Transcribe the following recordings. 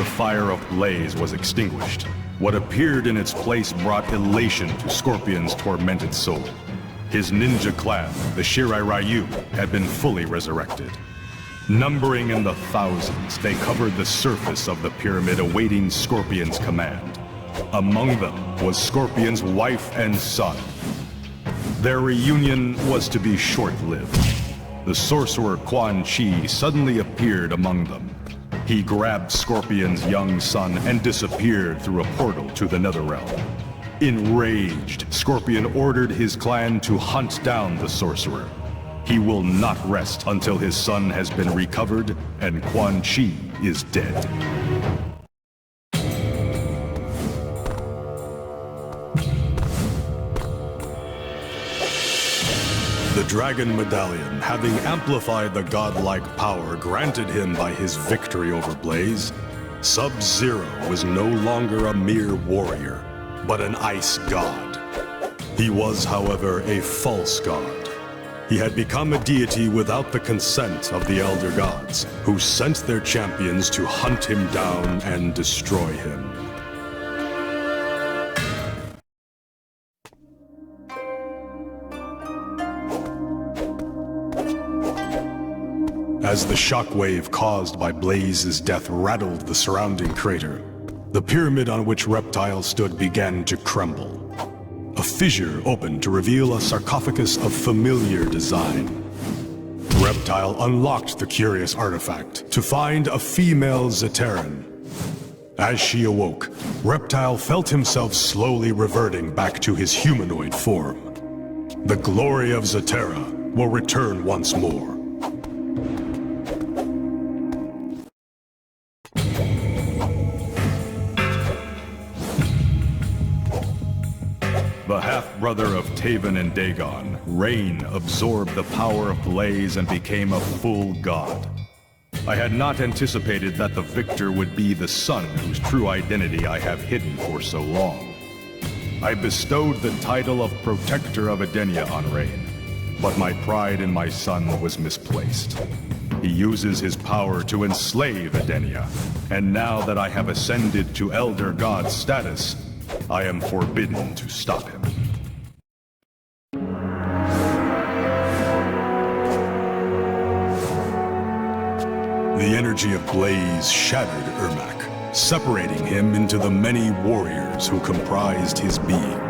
the fire of Blaze was extinguished, what appeared in its place brought elation to Scorpion's tormented soul. His ninja clan, the Shirai Ryu, had been fully resurrected. Numbering in the thousands, they covered the surface of the pyramid awaiting Scorpion's command. Among them was Scorpion's wife and son. Their reunion was to be short-lived. The sorcerer Quan Chi suddenly appeared among them. He grabbed Scorpion's young son and disappeared through a portal to the Netherrealm. Enraged, Scorpion ordered his clan to hunt down the sorcerer. He will not rest until his son has been recovered and Quan Chi is dead. The Dragon Medallion, having amplified the godlike power granted him by his victory over Blaze, Sub-Zero was no longer a mere warrior, but an ice god. He was, however, a false god. He had become a deity without the consent of the Elder Gods, who sent their champions to hunt him down and destroy him. As the shockwave caused by Blaze's death rattled the surrounding crater, the pyramid on which Reptile stood began to crumble. A fissure opened to reveal a sarcophagus of familiar design. Reptile unlocked the curious artifact to find a female Zeteran. As she awoke, Reptile felt himself slowly reverting back to his humanoid form. The glory of Zetera will return once more. The half-brother of Taven and Dagon, Rain absorbed the power of Blaze and became a full god. I had not anticipated that the victor would be the son whose true identity I have hidden for so long. I bestowed the title of Protector of Edenia on Rain, but my pride in my son was misplaced. He uses his power to enslave Edenia, and now that I have ascended to Elder God status, I am forbidden to stop him. The energy of Blaze shattered Ermac, separating him into the many warriors who comprised his being.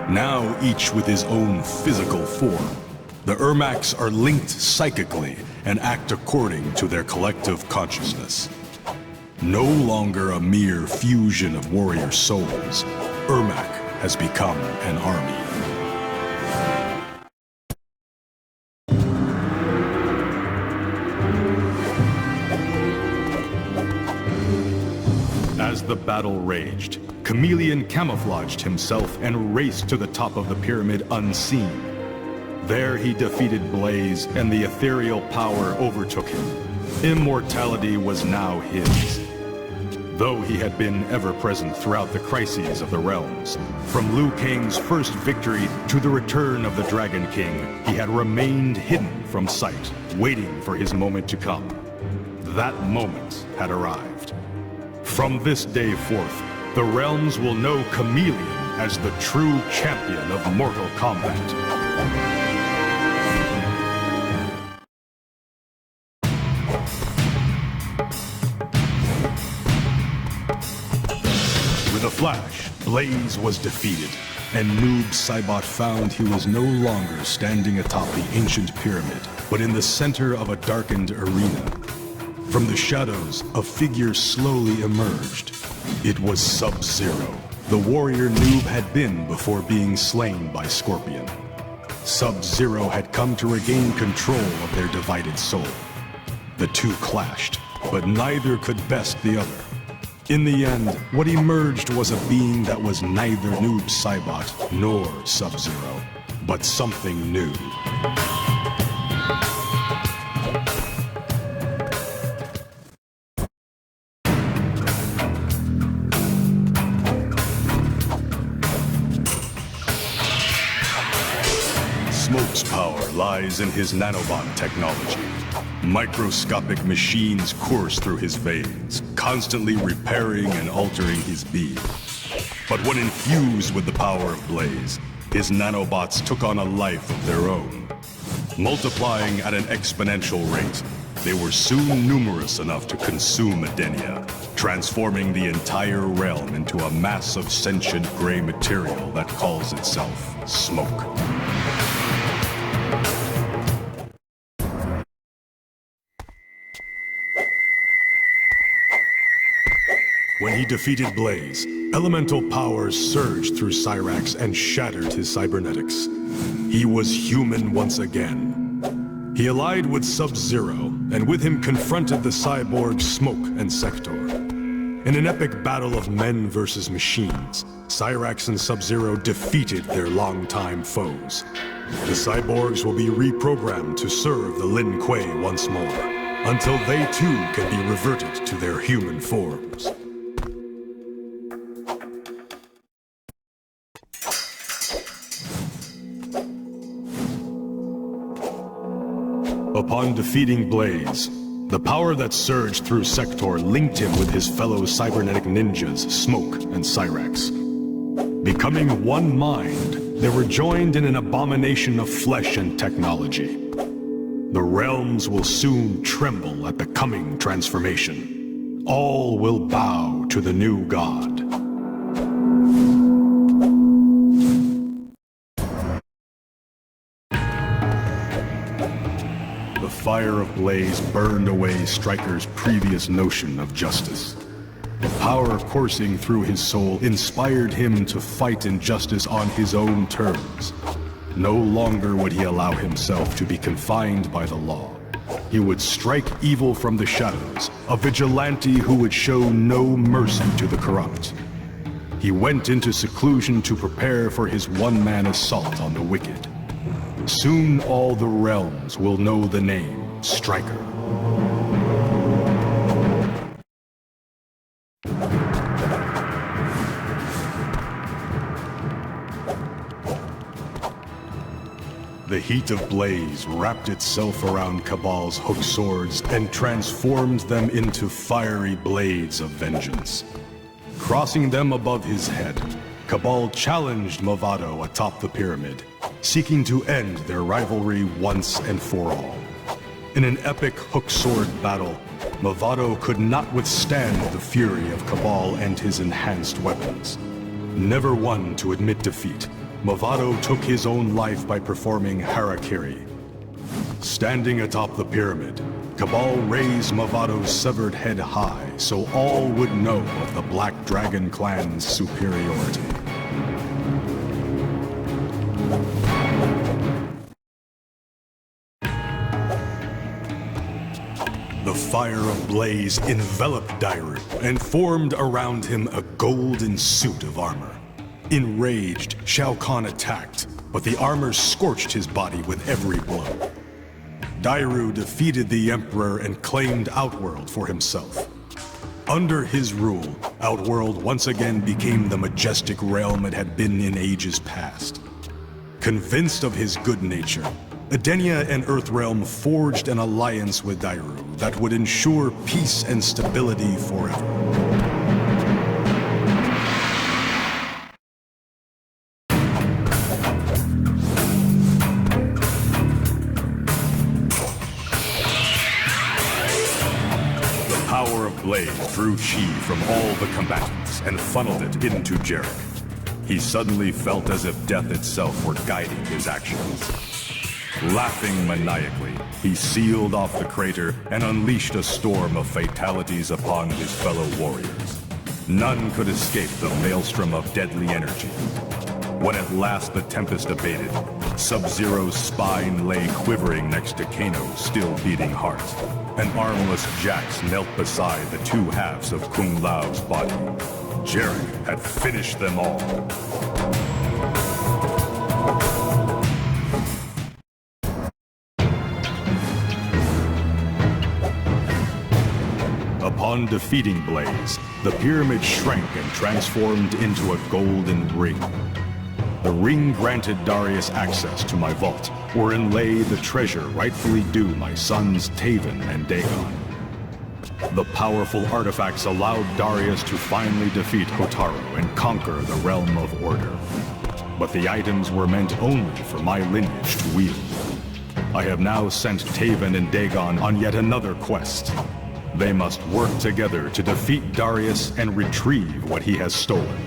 Now each with his own physical form, the Ermacs are linked psychically and act according to their collective consciousness. No longer a mere fusion of warrior souls, Ermac has become an army. As the battle raged, Khameleon camouflaged himself and raced to the top of the pyramid unseen. There he defeated Blaze and the ethereal power overtook him. Immortality was now his. Though he had been ever-present throughout the crises of the realms, from Liu Kang's first victory to the return of the Dragon King, he had remained hidden from sight, waiting for his moment to come. That moment had arrived. From this day forth, the realms will know Khameleon as the true champion of Mortal Kombat. With a flash, Blaze was defeated, and Noob Saibot found he was no longer standing atop the ancient pyramid, but in the center of a darkened arena. From the shadows, a figure slowly emerged. It was Sub-Zero, the warrior Noob had been before being slain by Scorpion. Sub-Zero had come to regain control of their divided soul. The two clashed, but neither could best the other. In the end, what emerged was a being that was neither Noob Saibot nor Sub-Zero, but something new. Smoke's power lies in his nanobot technology. Microscopic machines course through his veins, constantly repairing and altering his being. But when infused with the power of Blaze, his nanobots took on a life of their own. Multiplying at an exponential rate, they were soon numerous enough to consume Edenia, transforming the entire realm into a mass of sentient gray material that calls itself Smoke. When he defeated Blaze, elemental powers surged through Cyrax and shattered his cybernetics. He was human once again. He allied with Sub-Zero, and with him confronted the cyborgs Smoke and Sector. In an epic battle of men versus machines, Cyrax and Sub-Zero defeated their longtime foes. The cyborgs will be reprogrammed to serve the Lin Kuei once more, until they too can be reverted to their human forms. Upon defeating Blaze, the power that surged through Sector linked him with his fellow cybernetic ninjas, Smoke and Cyrax. Becoming one mind, they were joined in an abomination of flesh and technology. The realms will soon tremble at the coming transformation. All will bow to the new god. The fire of Blaze burned away Striker's previous notion of justice. The power coursing through his soul inspired him to fight injustice on his own terms. No longer would he allow himself to be confined by the law. He would strike evil from the shadows, a vigilante who would show no mercy to the corrupt. He went into seclusion to prepare for his one-man assault on the wicked. Soon all the realms will know the name Striker. The heat of Blaze wrapped itself around Cabal's hook swords and transformed them into fiery blades of vengeance. Crossing them above his head, Cabal challenged Movado atop the pyramid, seeking to end their rivalry once and for all. In an epic hook-sword battle, Movado could not withstand the fury of Cabal and his enhanced weapons. Never one to admit defeat, Movado took his own life by performing harakiri. Standing atop the pyramid, Cabal raised Movado's severed head high so all would know of the Black Dragon clan's superiority. The fire of Blaze enveloped Dairu and formed around him a golden suit of armor. Enraged, Shao Kahn attacked, but the armor scorched his body with every blow. Dairu defeated the Emperor and claimed Outworld for himself. Under his rule, Outworld once again became the majestic realm it had been in ages past. Convinced of his good nature, Edenia and Earthrealm forged an alliance with Dairu that would ensure peace and stability forever. The power of Blaze drew chi from all the combatants and funneled it into Jarek. He suddenly felt as if death itself were guiding his actions. Laughing maniacally, he sealed off the crater and unleashed a storm of fatalities upon his fellow warriors. None could escape the maelstrom of deadly energy. When at last the tempest abated, Sub-Zero's spine lay quivering next to Kano's still beating heart. An armless Jax knelt beside the two halves of Kung Lao's body. Jarek had finished them all. Upon defeating Blaze, the pyramid shrank and transformed into a golden ring. The ring granted Darius access to my vault, wherein lay the treasure rightfully due my sons Taven and Dagon. The powerful artifacts allowed Darius to finally defeat Hotaru and conquer the Realm of Order. But the items were meant only for my lineage to wield. I have now sent Taven and Dagon on yet another quest. They must work together to defeat Darius and retrieve what he has stolen.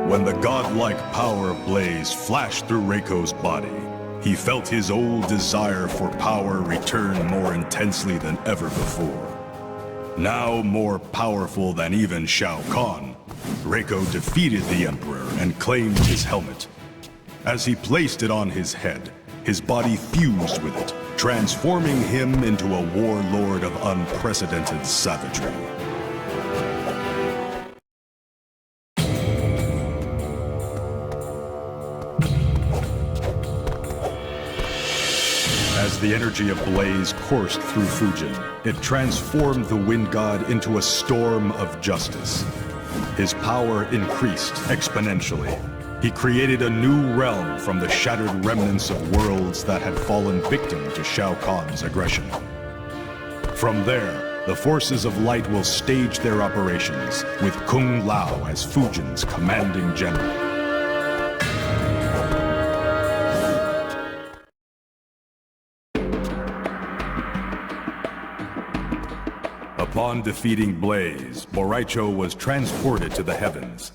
When the godlike power of Blaze flashed through Reiko's body, he felt his old desire for power return more intensely than ever before. Now more powerful than even Shao Kahn, Reiko defeated the Emperor and claimed his helmet. As he placed it on his head, his body fused with it, transforming him into a warlord of unprecedented savagery. As the energy of Blaze coursed through Fujin, it transformed the Wind God into a storm of justice. His power increased exponentially. He created a new realm from the shattered remnants of worlds that had fallen victim to Shao Kahn's aggression. From there, the forces of light will stage their operations, with Kung Lao as Fujin's commanding general. Upon defeating Blaze, Boraicho was transported to the heavens.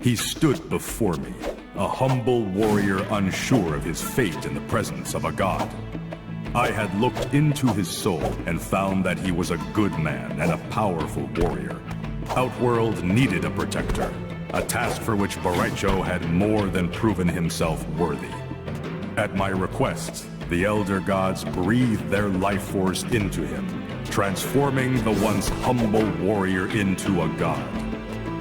He stood before me, a humble warrior unsure of his fate in the presence of a god. I had looked into his soul and found that he was a good man and a powerful warrior. Outworld needed a protector, a task for which Boraicho had more than proven himself worthy. At my request, the Elder Gods breathed their life force into him, transforming the once humble warrior into a god.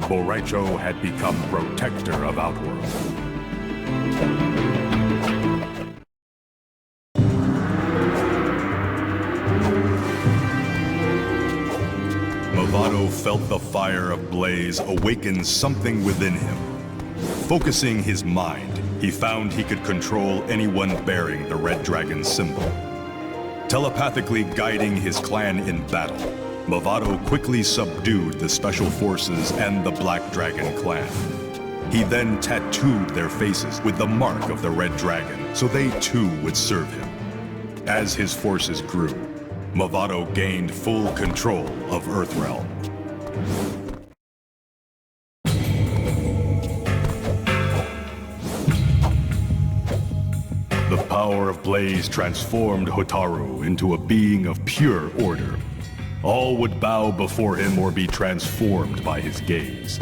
Boraicho had become protector of Outworld. Movado felt the fire of Blaze awaken something within him. Focusing his mind, he found he could control anyone bearing the Red Dragon symbol. Telepathically guiding his clan in battle, Movado quickly subdued the Special Forces and the Black Dragon clan. He then tattooed their faces with the mark of the Red Dragon, so they too would serve him. As his forces grew, Movado gained full control of Earthrealm. The power of Blaze transformed Hotaru into a being of pure order. All would bow before him or be transformed by his gaze.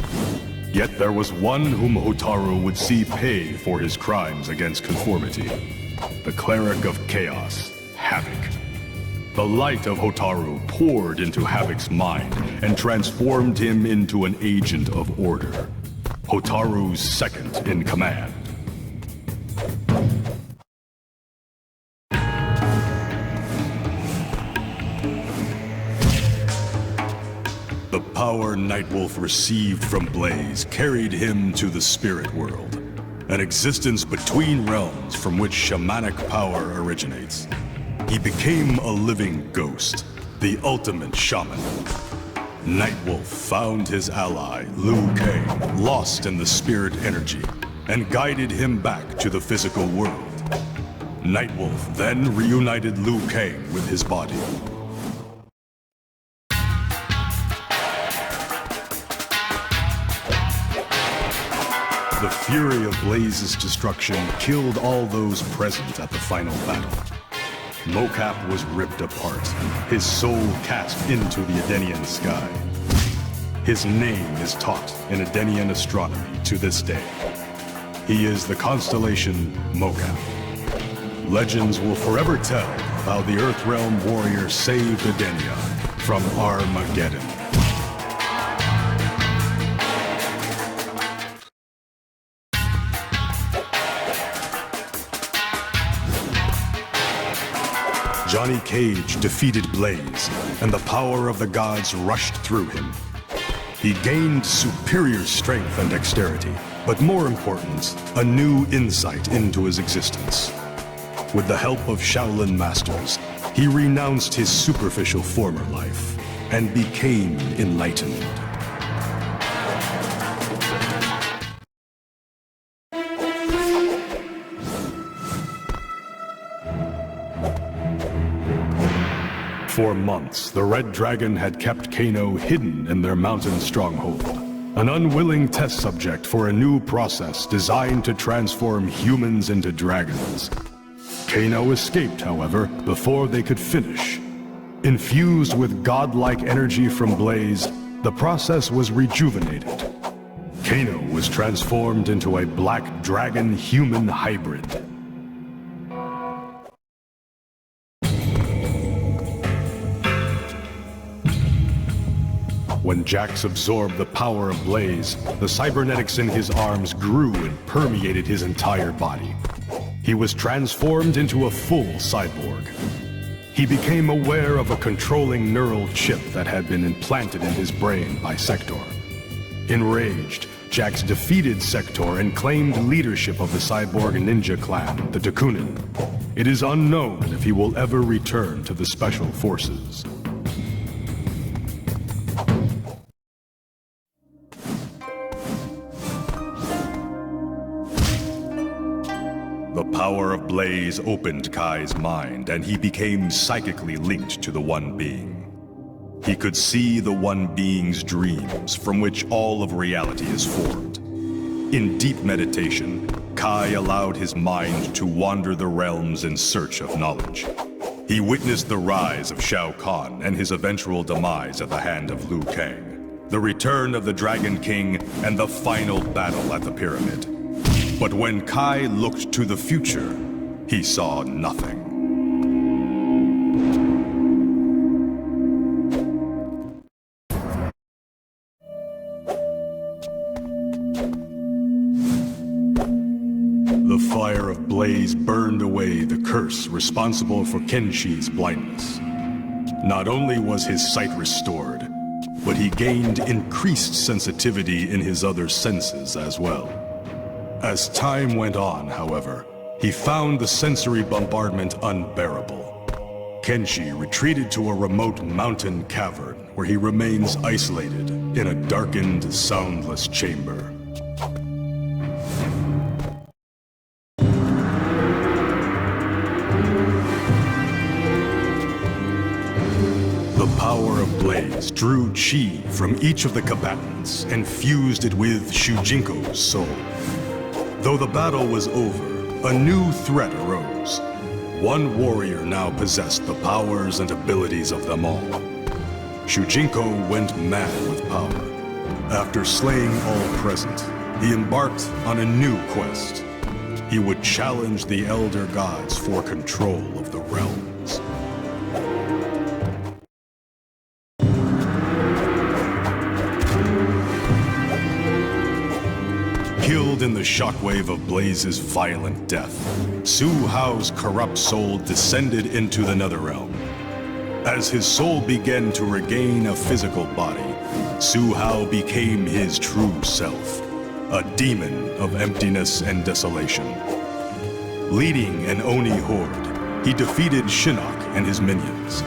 Yet there was one whom Hotaru would see pay for his crimes against conformity. The Cleric of Chaos, Havoc. The light of Hotaru poured into Havoc's mind and transformed him into an agent of order. Hotaru's second in command. The power Nightwolf received from Blaze carried him to the spirit world, an existence between realms from which shamanic power originates. He became a living ghost, the ultimate shaman. Nightwolf found his ally, Liu Kang, lost in the spirit energy, and guided him back to the physical world. Nightwolf then reunited Liu Kang with his body. The fury of Blaze's destruction killed all those present at the final battle. Mocap was ripped apart, his soul cast into the Edenian sky. His name is taught in Edenian astronomy to this day. He is the constellation Mocap. Legends will forever tell how the Earthrealm warrior saved Edenia from Armageddon. Johnny Cage defeated Blaze, and the power of the gods rushed through him. He gained superior strength and dexterity, but more important, a new insight into his existence. With the help of Shaolin masters, he renounced his superficial former life and became enlightened. For months, the Red Dragon had kept Kano hidden in their mountain stronghold, an unwilling test subject for a new process designed to transform humans into dragons. Kano escaped, however, before they could finish. Infused with godlike energy from Blaze, the process was rejuvenated. Kano was transformed into a black dragon-human hybrid. When Jax absorbed the power of Blaze, the cybernetics in his arms grew and permeated his entire body. He was transformed into a full cyborg. He became aware of a controlling neural chip that had been implanted in his brain by Sector. Enraged, Jax defeated Sector and claimed leadership of the cyborg ninja clan, the Dakunin. It is unknown if he will ever return to the Special Forces. The power of Blaze opened Kai's mind, and he became psychically linked to the One Being. He could see the One Being's dreams, from which all of reality is formed. In deep meditation, Kai allowed his mind to wander the realms in search of knowledge. He witnessed the rise of Shao Kahn and his eventual demise at the hand of Liu Kang, the return of the Dragon King, and the final battle at the pyramid. But when Kai looked to the future, he saw nothing. The fire of Blaze burned away the curse responsible for Kenshi's blindness. Not only was his sight restored, but he gained increased sensitivity in his other senses as well. As time went on, however, he found the sensory bombardment unbearable. Kenshi retreated to a remote mountain cavern where he remains isolated in a darkened, soundless chamber. The power of Blaze drew chi from each of the combatants and fused it with Shujinko's soul. Though the battle was over, a new threat arose. One warrior now possessed the powers and abilities of them all. Shujinko went mad with power. After slaying all present, he embarked on a new quest. He would challenge the Elder Gods for control of the realms. Killed in the shockwave of Blaze's violent death, Su Hao's corrupt soul descended into the Netherrealm. As his soul began to regain a physical body, Su Hao became his true self, a demon of emptiness and desolation. Leading an Oni horde, he defeated Shinnok and his minions.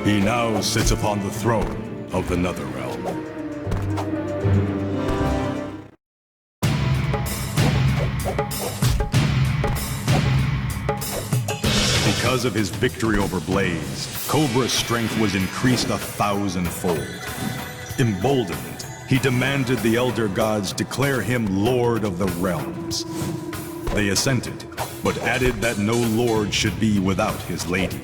He now sits upon the throne of the Netherrealm. Because of his victory over Blaze, Cobra's strength was increased 1,000-fold. Emboldened, he demanded the Elder Gods declare him Lord of the Realms. They assented, but added that no lord should be without his lady.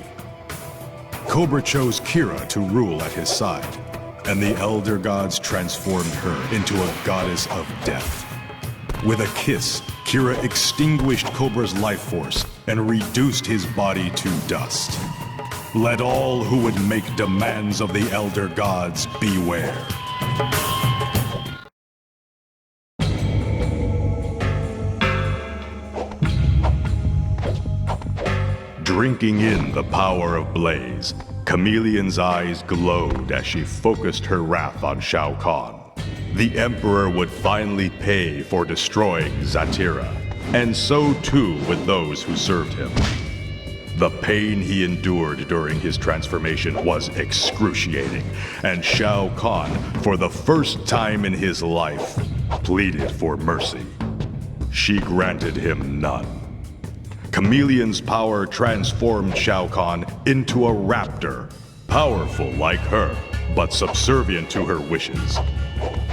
Cobra chose Kira to rule at his side, and the Elder Gods transformed her into a goddess of death. With a kiss, Kira extinguished Cobra's life force and reduced his body to dust. Let all who would make demands of the Elder Gods beware. Drinking in the power of Blaze, Khameleon's eyes glowed as she focused her wrath on Shao Kahn. The Emperor would finally pay for destroying Zatira, and so too with those who served him. The pain he endured during his transformation was excruciating, and Shao Kahn, for the first time in his life, pleaded for mercy. She granted him none. Khameleon's power transformed Shao Kahn into a raptor, powerful like her, but subservient to her wishes.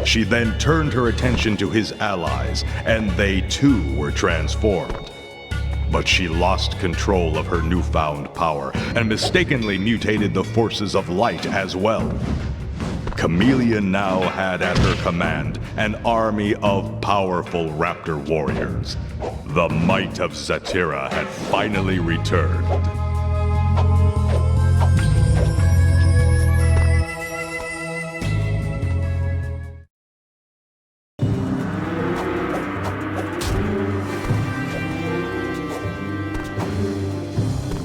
She then turned her attention to his allies, and they too were transformed. But she lost control of her newfound power, and mistakenly mutated the forces of light as well. Khameleon now had at her command an army of powerful raptor warriors. The might of Zatira had finally returned.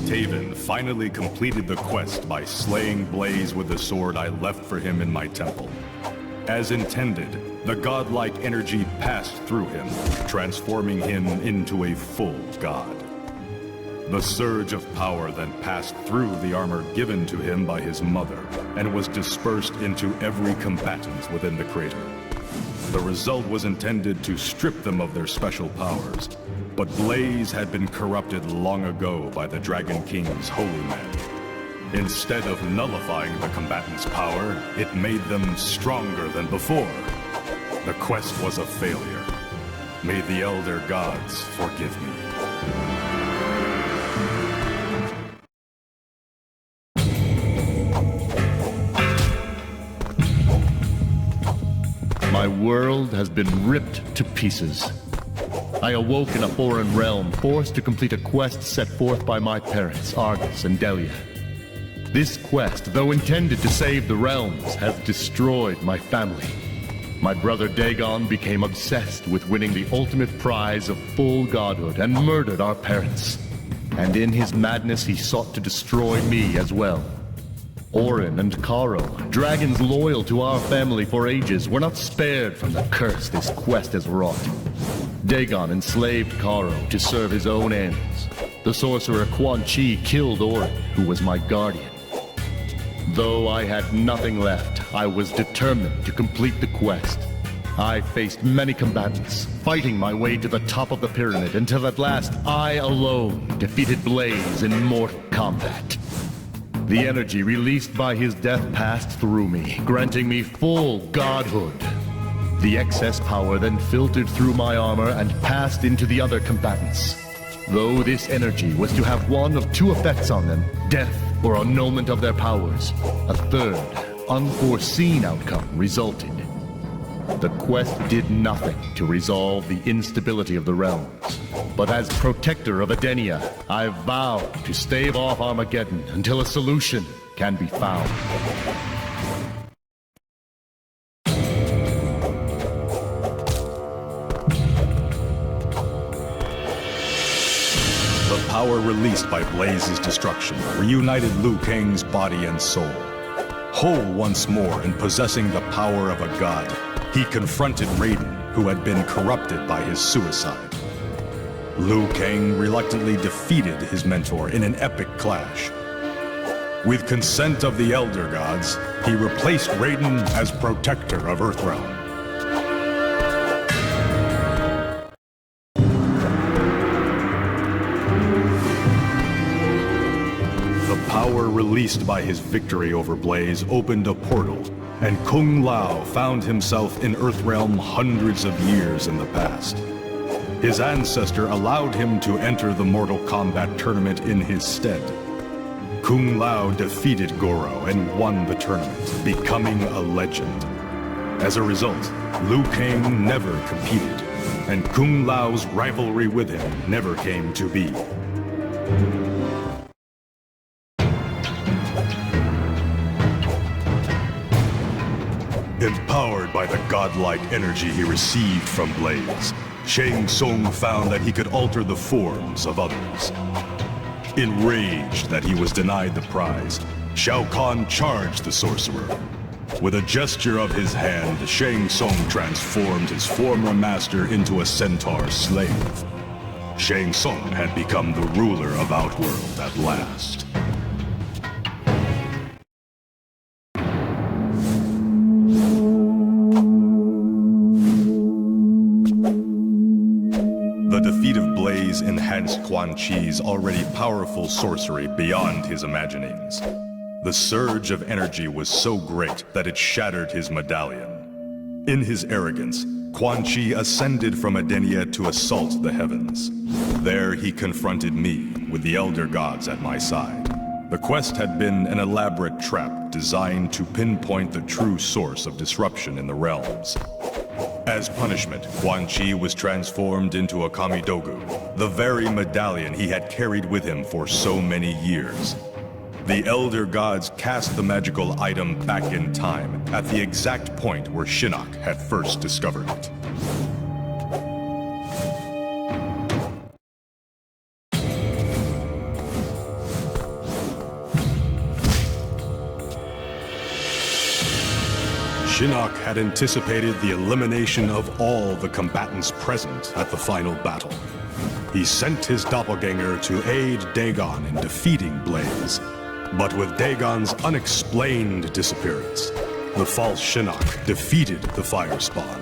Taven finally completed the quest by slaying Blaze with the sword I left for him in my temple. As intended, the godlike energy passed through him, transforming him into a full god. The surge of power then passed through the armor given to him by his mother, and was dispersed into every combatant within the crater. The result was intended to strip them of their special powers, but Blaze had been corrupted long ago by the Dragon King's holy men. Instead of nullifying the combatants' power, it made them stronger than before. The quest was a failure. May the Elder Gods forgive me. My world has been ripped to pieces. I awoke in a foreign realm, forced to complete a quest set forth by my parents, Argus and Delia. This quest, though intended to save the realms, has destroyed my family. My brother Dagon became obsessed with winning the ultimate prize of full godhood and murdered our parents. And in his madness, he sought to destroy me as well. Orin and Karo, dragons loyal to our family for ages, were not spared from the curse this quest has wrought. Dagon enslaved Karo to serve his own ends. The sorcerer Quan Chi killed Orin, who was my guardian. Though I had nothing left, I was determined to complete the quest. I faced many combatants, fighting my way to the top of the pyramid until at last I alone defeated Blaze in Mortal Kombat. The energy released by his death passed through me, granting me full godhood. The excess power then filtered through my armor and passed into the other combatants. Though this energy was to have one of two effects on them, death or annulment of their powers, a third, unforeseen outcome resulted. The quest did nothing to resolve the instability of the realms. But as protector of Edenia, I vow to stave off Armageddon until a solution can be found. The power released by Blaze's destruction reunited Liu Kang's body and soul. Whole once more and possessing the power of a god, he confronted Raiden, who had been corrupted by his suicide. Liu Kang reluctantly defeated his mentor in an epic clash. With consent of the Elder Gods, he replaced Raiden as protector of Earthrealm. The power released by his victory over Blaze opened a portal, and Kung Lao found himself in Earthrealm hundreds of years in the past. His ancestor allowed him to enter the Mortal Kombat tournament in his stead. Kung Lao defeated Goro and won the tournament, becoming a legend. As a result, Liu Kang never competed, and Kung Lao's rivalry with him never came to be. Empowered by the godlike energy he received from Blaze, Shang Tsung found that he could alter the forms of others. Enraged that he was denied the prize, Shao Kahn charged the sorcerer. With a gesture of his hand, Shang Tsung transformed his former master into a centaur slave. Shang Tsung had become the ruler of Outworld at last. The defeat of Blaze enhanced Quan Chi's already powerful sorcery beyond his imaginings. The surge of energy was so great that it shattered his medallion. In his arrogance, Quan Chi ascended from Edenia to assault the heavens. There he confronted me, with the Elder Gods at my side. The quest had been an elaborate trap designed to pinpoint the true source of disruption in the realms. As punishment, Quan Chi was transformed into a Kamidogu, the very medallion he had carried with him for so many years. The Elder Gods cast the magical item back in time, at the exact point where Shinnok had first discovered it. Shinnok had anticipated the elimination of all the combatants present at the final battle. He sent his doppelganger to aid Dagon in defeating Blaze. But with Dagon's unexplained disappearance, the false Shinnok defeated the Fire Spawn.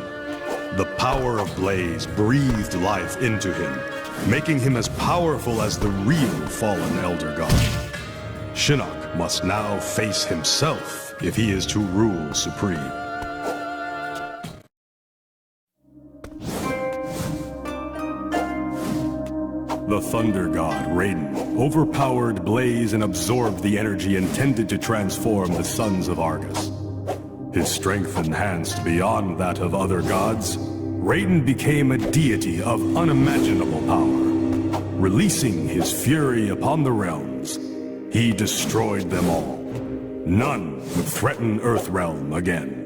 The power of Blaze breathed life into him, making him as powerful as the real fallen Elder God. Shinnok must now face himself if he is to rule supreme. The Thunder God, Raiden, overpowered Blaze and absorbed the energy intended to transform the sons of Argus. His strength enhanced beyond that of other gods, Raiden became a deity of unimaginable power. Releasing his fury upon the realms, he destroyed them all. None would threaten Earthrealm again.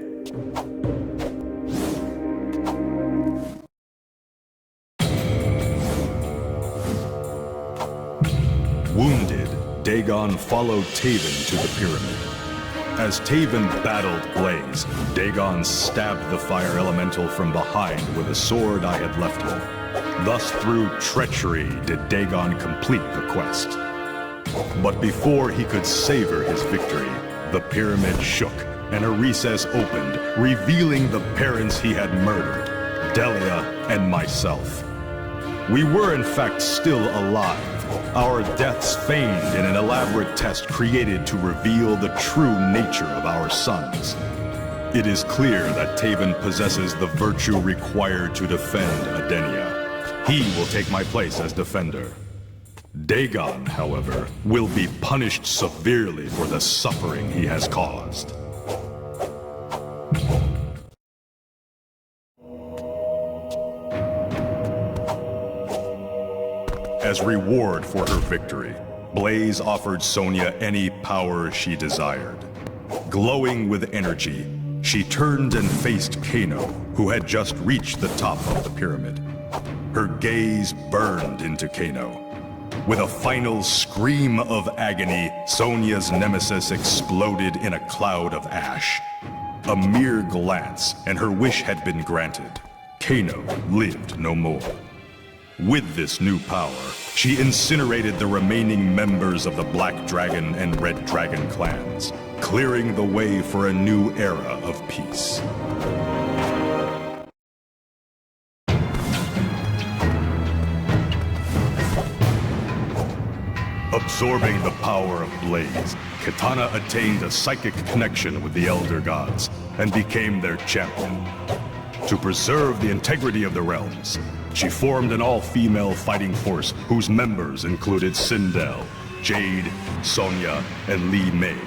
Wounded, Dagon followed Taven to the pyramid. As Taven battled Blaze, Dagon stabbed the fire elemental from behind with a sword I had left him. Thus, through treachery, did Dagon complete the quest. But before he could savor his victory, the pyramid shook, and a recess opened, revealing the parents he had murdered, Delia and myself. We were in fact still alive, our deaths feigned in an elaborate test created to reveal the true nature of our sons. It is clear that Taven possesses the virtue required to defend Edenia. He will take my place as defender. Dagon, however, will be punished severely for the suffering he has caused. As reward for her victory, Blaze offered Sonya any power she desired. Glowing with energy, she turned and faced Kano, who had just reached the top of the pyramid. Her gaze burned into Kano. With a final scream of agony, Sonya's nemesis exploded in a cloud of ash. A mere glance, and her wish had been granted. Kano lived no more. With this new power, she incinerated the remaining members of the Black Dragon and Red Dragon clans, clearing the way for a new era of peace. Absorbing the power of Blaze, Kitana attained a psychic connection with the Elder Gods and became their champion. To preserve the integrity of the realms, she formed an all-female fighting force whose members included Sindel, Jade, Sonya, and Li Mei.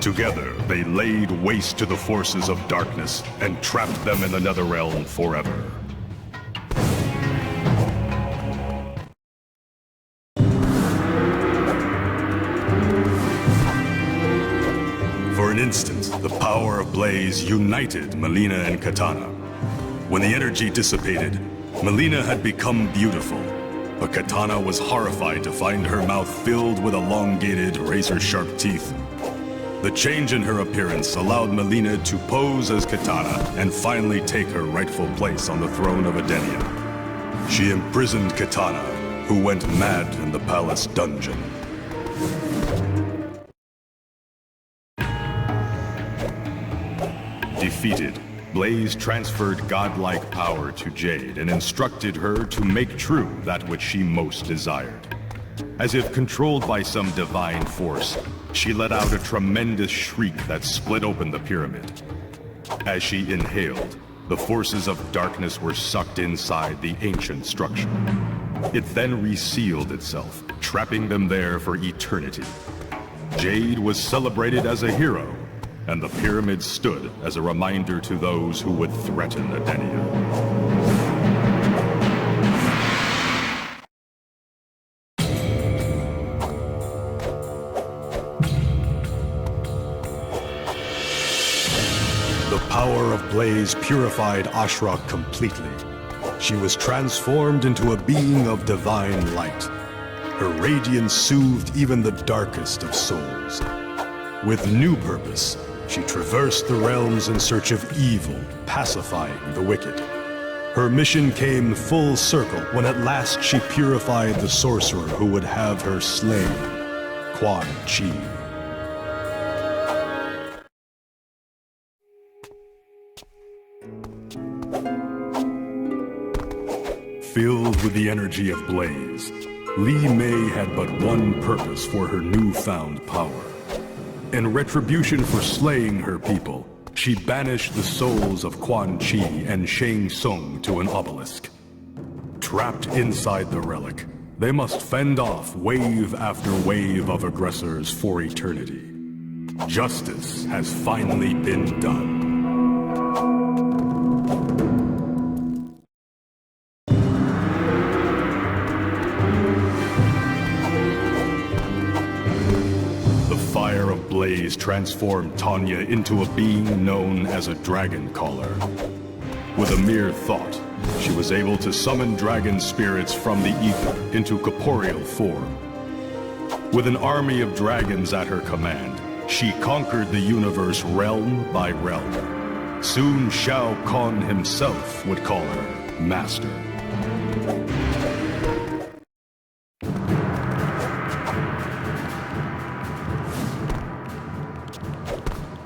Together, they laid waste to the forces of darkness and trapped them in the Netherrealm forever. For an instant, the power of Blaze united Mileena and Kitana. When the energy dissipated, Mileena had become beautiful. But Katana was horrified to find her mouth filled with elongated, razor-sharp teeth. The change in her appearance allowed Melina to pose as Katana and finally take her rightful place on the throne of Edenia. She imprisoned Katana, who went mad in the palace dungeon. Defeated, Blaze transferred godlike power to Jade and instructed her to make true that which she most desired. As if controlled by some divine force, she let out a tremendous shriek that split open the pyramid. As she inhaled, the forces of darkness were sucked inside the ancient structure. It then resealed itself, trapping them there for eternity. Jade was celebrated as a hero, and the pyramid stood as a reminder to those who would threaten Edenia. The power of Blaze purified Ashra completely. She was transformed into a being of divine light. Her radiance soothed even the darkest of souls. With new purpose, she traversed the realms in search of evil, pacifying the wicked. Her mission came full circle when at last she purified the sorcerer who would have her slain, Quan Chi. Filled with the energy of Blaze, Li Mei had but one purpose for her newfound power. In retribution for slaying her people, she banished the souls of Quan Chi and Shang Tsung to an obelisk. Trapped inside the relic, they must fend off wave after wave of aggressors for eternity. Justice has finally been done. Blaze transformed Tanya into a being known as a dragon caller. With a mere thought, she was able to summon dragon spirits from the ether into corporeal form. With an army of dragons at her command, she conquered the universe realm by realm. Soon Shao Kahn himself would call her Master.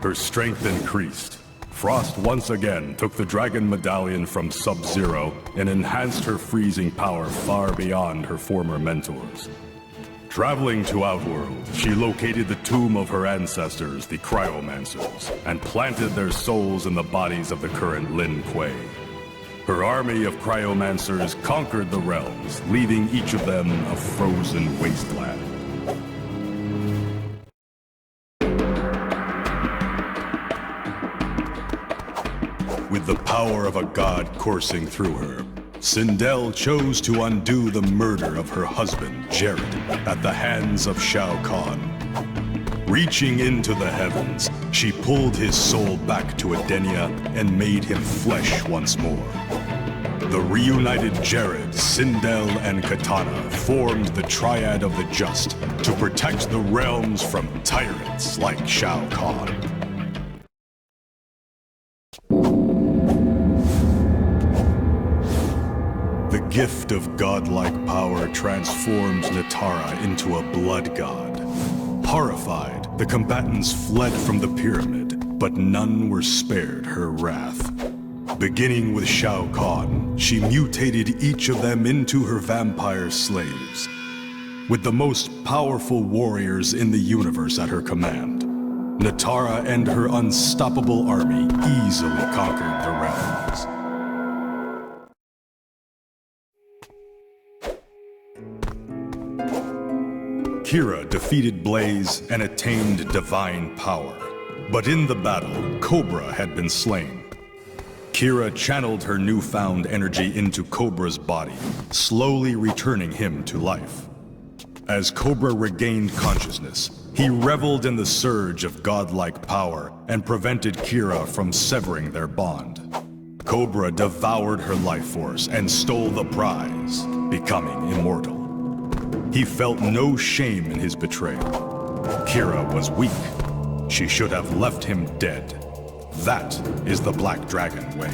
Her strength increased. Frost once again took the Dragon Medallion from Sub-Zero and enhanced her freezing power far beyond her former mentors. Traveling to Outworld, she located the tomb of her ancestors, the Cryomancers, and planted their souls in the bodies of the current Lin Kuei. Her army of Cryomancers conquered the realms, leaving each of them a frozen wasteland. With the power of a god coursing through her, Sindel chose to undo the murder of her husband, Jared, at the hands of Shao Kahn. Reaching into the heavens, she pulled his soul back to Edenia and made him flesh once more. The reunited Jared, Sindel, and Katana formed the Triad of the Just to protect the realms from tyrants like Shao Kahn. The gift of godlike power transformed Natara into a blood god. Horrified, the combatants fled from the pyramid, but none were spared her wrath. Beginning with Shao Kahn, she mutated each of them into her vampire slaves. With the most powerful warriors in the universe at her command, Natara and her unstoppable army easily conquered the realms. Kira defeated Blaze and attained divine power. But in the battle, Cobra had been slain. Kira channeled her newfound energy into Cobra's body, slowly returning him to life. As Cobra regained consciousness, he reveled in the surge of godlike power and prevented Kira from severing their bond. Cobra devoured her life force and stole the prize. becoming immortal. He felt no shame in his betrayal. Kira was weak. She should have left him dead. That is the Black Dragon way.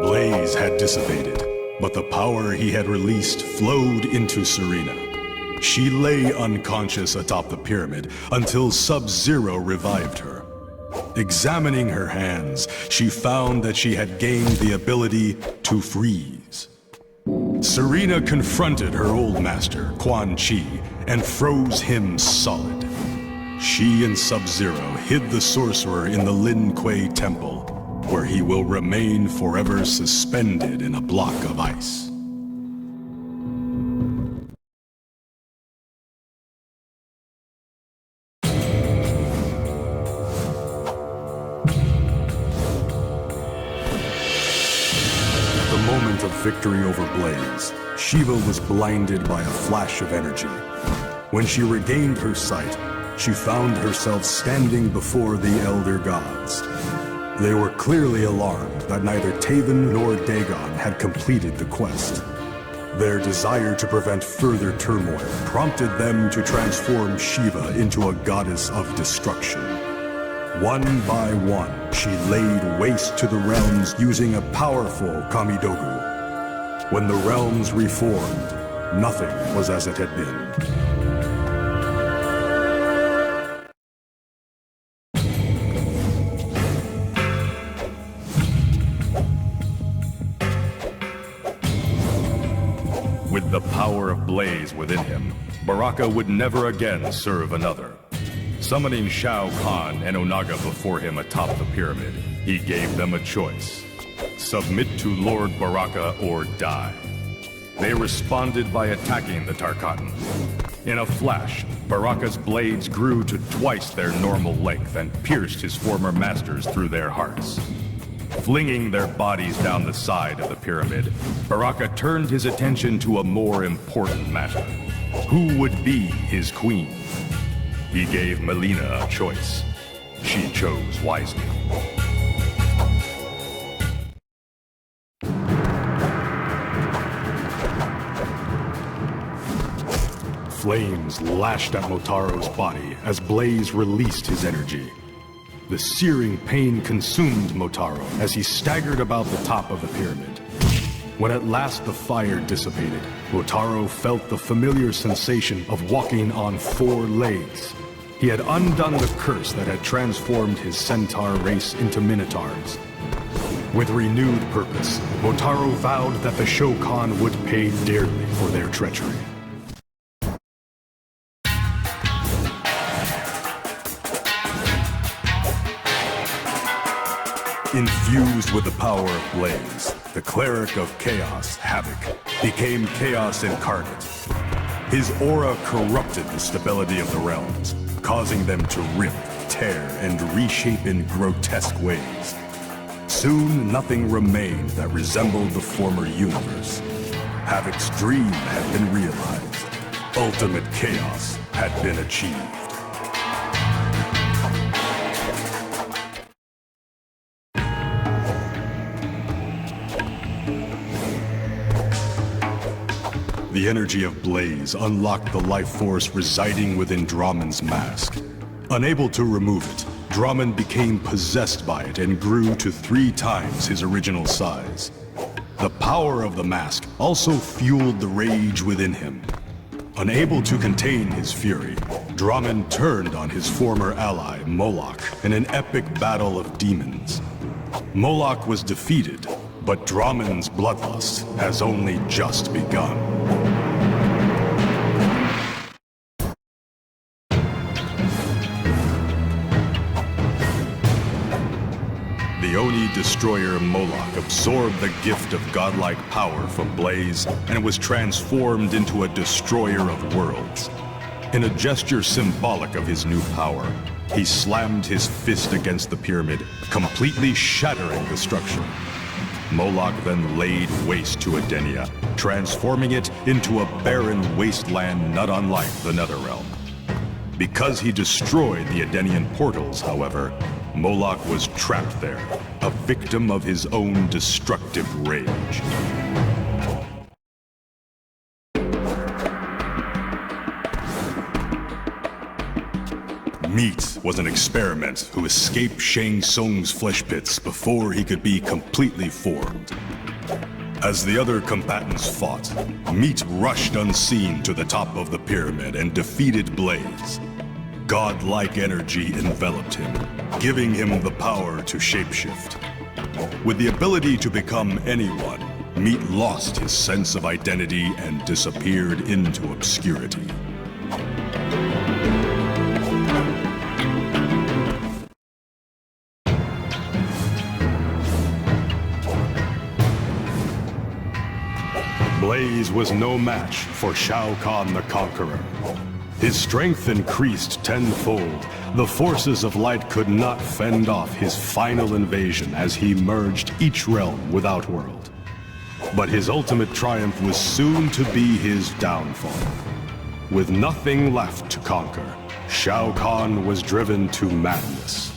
Blaze had dissipated, but the power he had released flowed into Serena. She lay unconscious atop the pyramid until Sub-Zero revived her. Examining her hands, she found that she had gained the ability to freeze. Serena confronted her old master, Quan Chi, and froze him solid. She and Sub-Zero hid the sorcerer in the Lin Kuei Temple, where he will remain forever suspended in a block of ice. Of victory over Blaze, Shiva was blinded by a flash of energy. When she regained her sight, she found herself standing before the Elder Gods. They were clearly alarmed that neither Taven nor Dagon had completed the quest. Their desire to prevent further turmoil prompted them to transform Shiva into a goddess of destruction. One by one, she laid waste to the realms using a powerful Kamidogu. When the realms reformed, nothing was as it had been. With the power of Blaze within him, Baraka would never again serve another. Summoning Shao Kahn and Onaga before him atop the pyramid, he gave them a choice. Submit to Lord Baraka or die. They responded by attacking the Tarkatan. In a flash, Baraka's blades grew to twice their normal length and pierced his former masters through their hearts. Flinging their bodies down the side of the pyramid, Baraka turned his attention to a more important matter. Who would be his queen? He gave Melina a choice. She chose wisely. Flames lashed at Motaro's body as Blaze released his energy. The searing pain consumed Motaro as he staggered about the top of the pyramid. When at last the fire dissipated, Motaro felt the familiar sensation of walking on 4 legs. He had undone the curse that had transformed his centaur race into minotaurs. With renewed purpose, Motaro vowed that the Shokan would pay dearly for their treachery. Infused with the power of Blaze, the cleric of Chaos, Havoc, became Chaos incarnate. His aura corrupted the stability of the realms, causing them to rip, tear, and reshape in grotesque ways. Soon, nothing remained that resembled the former universe. Havoc's dream had been realized. Ultimate chaos had been achieved. The energy of Blaze unlocked the life force residing within Dramon's mask. Unable to remove it, Dramon became possessed by it and grew to 3 times his original size. The power of the mask also fueled the rage within him. Unable to contain his fury, Dramon turned on his former ally, Moloch, in an epic battle of demons. Moloch was defeated, but Dramon's bloodlust has only just begun. The Oni destroyer Moloch absorbed the gift of godlike power from Blaze and was transformed into a destroyer of worlds. In a gesture symbolic of his new power, he slammed his fist against the pyramid, completely shattering the structure. Moloch then laid waste to Edenia, transforming it into a barren wasteland not unlike the Netherrealm. Because he destroyed the Edenian portals, however, Moloch was trapped there, a victim of his own destructive rage. Meat was an experiment who escaped Shang Tsung's flesh pits before he could be completely formed. As the other combatants fought, Meat rushed unseen to the top of the pyramid and defeated Blaze. God-like energy enveloped him, giving him the power to shapeshift. With the ability to become anyone, Meat lost his sense of identity and disappeared into obscurity. Blaze was no match for Shao Kahn the Conqueror. His strength increased tenfold. The forces of light could not fend off his final invasion as he merged each realm with Outworld. But his ultimate triumph was soon to be his downfall. With nothing left to conquer, Shao Kahn was driven to madness.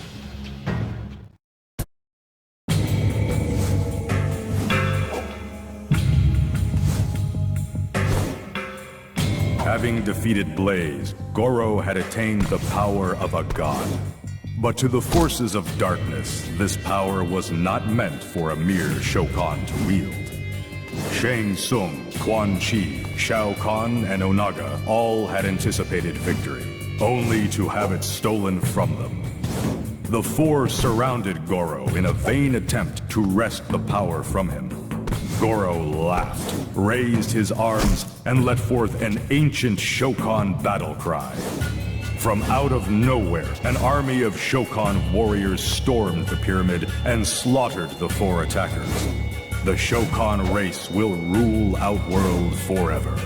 Having defeated Blaze, Goro had attained the power of a god. But to the forces of darkness, this power was not meant for a mere Shokan to wield. Shang Tsung, Quan Chi, Shao Kahn, and Onaga all had anticipated victory, only to have it stolen from them. The four surrounded Goro in a vain attempt to wrest the power from him. Goro laughed, raised his arms, and let forth an ancient Shokan battle cry. From out of nowhere, an army of Shokan warriors stormed the pyramid and slaughtered the four attackers. The Shokan race will rule Outworld forever.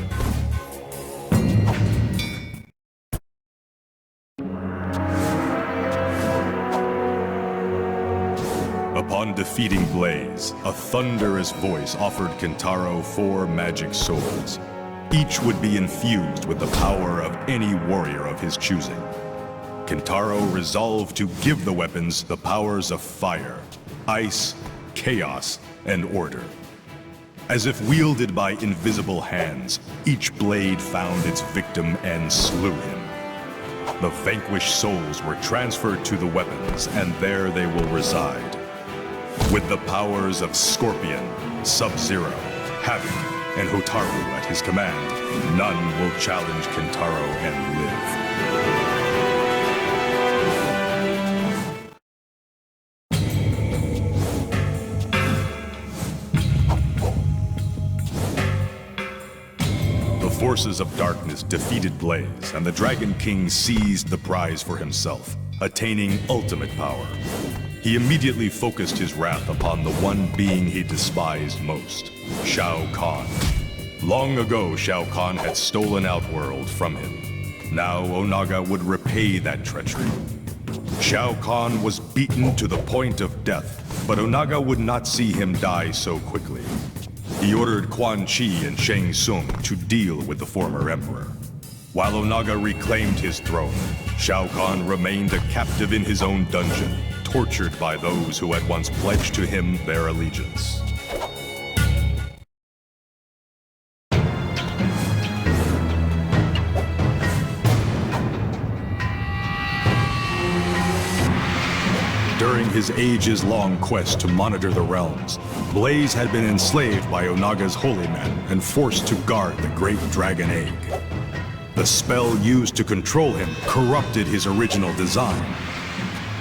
Upon defeating Blaze, a thunderous voice offered Kentaro 4 magic swords. Each would be infused with the power of any warrior of his choosing. Kentaro resolved to give the weapons the powers of fire, ice, chaos, and order. As if wielded by invisible hands, each blade found its victim and slew him. The vanquished souls were transferred to the weapons, and there they will reside. With the powers of Scorpion, Sub-Zero, Havoc, and Hotaru at his command, none will challenge Kentaro and live. The forces of darkness defeated Blaze, and the Dragon King seized the prize for himself, attaining ultimate power. He immediately focused his wrath upon the one being he despised most, Shao Kahn. Long ago, Shao Kahn had stolen Outworld from him. Now Onaga would repay that treachery. Shao Kahn was beaten to the point of death, but Onaga would not see him die so quickly. He ordered Quan Chi and Shang Tsung to deal with the former emperor. While Onaga reclaimed his throne, Shao Kahn remained a captive in his own dungeon, tortured by those who had once pledged to him their allegiance. During his ages-long quest to monitor the realms, Blaze had been enslaved by Onaga's holy men and forced to guard the great dragon egg. The spell used to control him corrupted his original design.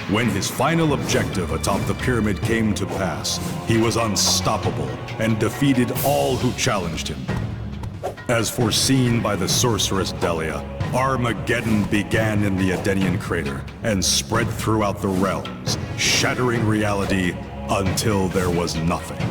When his final objective atop the pyramid came to pass, he was unstoppable and defeated all who challenged him. As foreseen by the sorceress Delia, Armageddon began in the Edenian crater and spread throughout the realms, shattering reality until there was nothing.